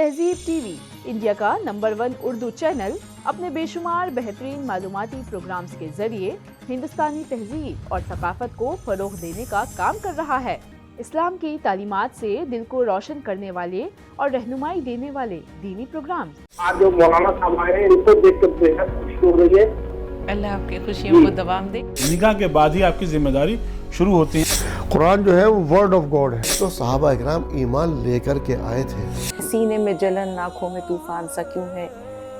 तहजीब TV, India का number 1 Urdu channel, अपने बेशुमार बेहतरीन मालूमाती प्रोग्राम्स के जरिए हिंदुस्तानी तहजीब और सकाफत को फरोग देने का काम कर रहा है। इस्लाम की तालीमात से दिल को रोशन करने वाले और रहनुमाई देने वाले दीनी प्रोग्राम। आज जो मौलाना साहब आए हैं, इनको देखकर बेहद खुशी हो रही है। अल्लाह आपकी खुशियों को दवाम दे। निकाह के बाद ही आपकी जिम्मेदारी शुरू होती है। कुरान जो है वो वर्ड ऑफ गॉड है। तो सहाबा इकराम ईमान लेकर के आए थे। सीने में जलन, आँखों में तूफान सा क्यों है,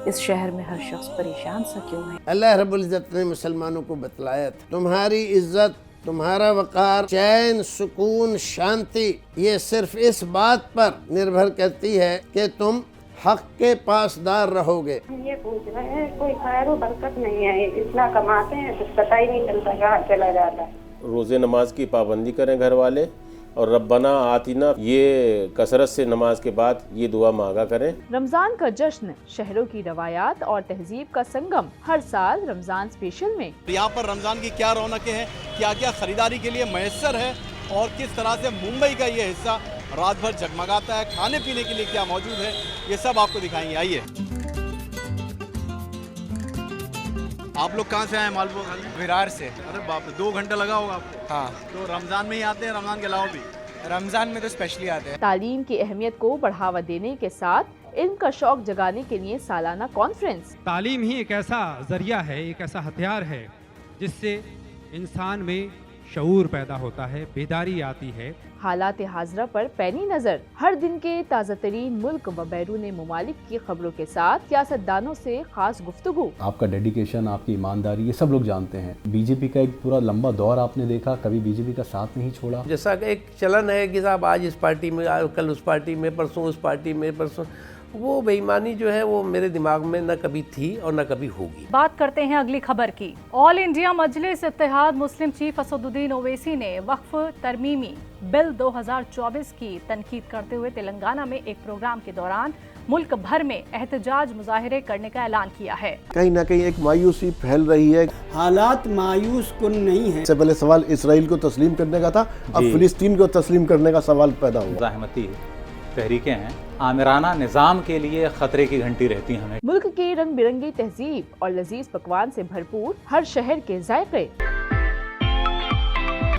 इस शहर में हर शख्स परेशान सा क्यों है। अल्लाह रब्बुल इज्जत ने मुसलमानों को बतलाया था, तुम्हारी इज्जत, तुम्हारा वक़ार, चैन, सुकून, शांति ये सिर्फ इस बात पर निर्भर करती है कि तुम हक के पासदार रहोगे। ये पूछ रहे हैं कोई खैर व बरकत नहीं है, इतना कमाते हैं तो पता ही नहीं चलता कहाँ चला जाता है। रोज़े नमाज की पाबंदी करें घर वाले, और रब्बना आतिना ये कसरत से नमाज के बाद ये दुआ मांगा करें। रमजान का जश्न, शहरों की रवायात और तहजीब का संगम। हर साल रमजान स्पेशल में यहाँ पर रमजान की क्या रौनकें हैं, क्या क्या खरीदारी के लिए मैसर है और किस तरह से मुंबई का ये हिस्सा रात भर जगमगाता है, खाने पीने के लिए क्या मौजूद है, ये सब आपको दिखाएंगे। आइए। आप लोग कहाँ से आए? मालपुआ खाने? विरार से। अरे बाप रे, 2 घंटा लगा होगा आपको। हाँ। तो रमजान में ही आते हैं, रमजान के अलावा भी? रमजान में तो स्पेशली आते हैं। तालीम की अहमियत को बढ़ावा देने के साथ इल्म का शौक जगाने के लिए सालाना कॉन्फ्रेंस। तालीम ही एक ऐसा जरिया है, एक ऐसा हथियार है जिससे इंसान में शऊर पैदा होता है, बेदारी आती है। हालात हाजरा पर पैनी नजर, हर दिन के ताज़ा तरीन मुल्क व बैरून मुमालिक की खबरों के साथ सियासतदानों से खास गुफ्तगू। आपका डेडिकेशन, आपकी ईमानदारी, ये सब लोग जानते हैं। बीजेपी का एक पूरा लंबा दौर आपने देखा, कभी बीजेपी का साथ नहीं छोड़ा। जैसा एक चलन है कि साहब आज इस पार्टी में, कल उस पार्टी में, परसों उस पार्टी में, परसों, वो बेईमानी जो है वो मेरे दिमाग में न कभी थी और न कभी होगी। बात करते हैं अगली खबर की। ऑल इंडिया मजलिस इत्तेहाद मुस्लिम चीफ असदुद्दीन ओवैसी ने वक्फ तरमीमी बिल 2024 की तनकीद करते हुए तेलंगाना में एक प्रोग्राम के दौरान मुल्क भर में एहतजाज मुजाहिरे करने का ऐलान किया है। कहीं ना कहीं एक मायूसी फैल रही है। हालात मायूस कुन नहीं है। इससे पहले सवाल इसराइल को तस्लीम करने का था, अब फिलिस्तीन को तस्लीम करने का सवाल पैदा हुआ। ज़हमती तहरीकें हैं, आमिराना निज़ाम के लिए खतरे की घंटी रहती हैं। मुल्क की रंग बिरंगी तहजीब और लजीज पकवान से भरपूर हर शहर के जायके।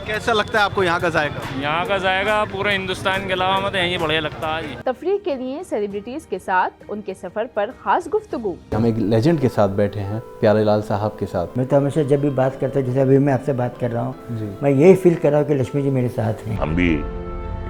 कैसा लगता है आपको यहाँ का जायका? यहाँ का जायका पूरे हिंदुस्तान के अलावा मतलब यही बढ़िया लगता है। तफरीह के लिए सेलिब्रिटीज के साथ उनके सफर पर खास गुफ्तगू। हम एक लेजेंड के साथ बैठे हैं, प्यारे लाल साहब के साथ। मैं तो हमेशा जब भी बात करता हूँ, जैसे अभी मैं आपसे बात कर रहा हूँ, मैं यही फील कर रहा हूँ कि लक्ष्मी जी मेरे साथ हैं। हम भी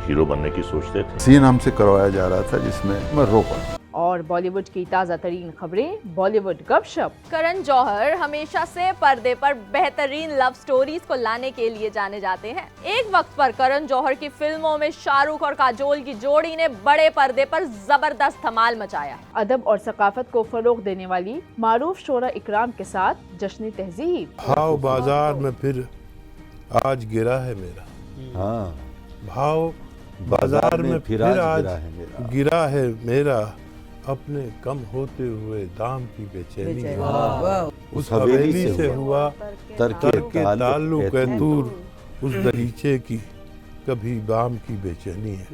हीरो बनने की सोचते थे। सीन हमसे करवाया जा रहा था जिसमें मैं रो पड़ा। और बॉलीवुड की ताज़ा तरीन खबरें, बॉलीवुड गपशप। करण जौहर हमेशा से पर्दे पर बेहतरीन लव स्टोरीज को लाने के लिए जाने जाते हैं। एक वक्त पर करण जौहर की फिल्मों में शाहरुख और काजोल की जोड़ी ने बड़े पर्दे पर जबरदस्त धमाल मचाया। अदब और सकाफत को फरोग देने वाली मारूफ शोरा इकराम के साथ जश्न तहजीब। भाव बाजार में फिर आज गिरा है मेरा। हाँ, भाव बाजार में फिर आज गिरा है मेरा, अपने कम होते हुए दाम की बेचैनी है। उस हवेली से हुआ तरके ताल्लुक है दूर, उस दरीचे की कभी बाम की बेचैनी है।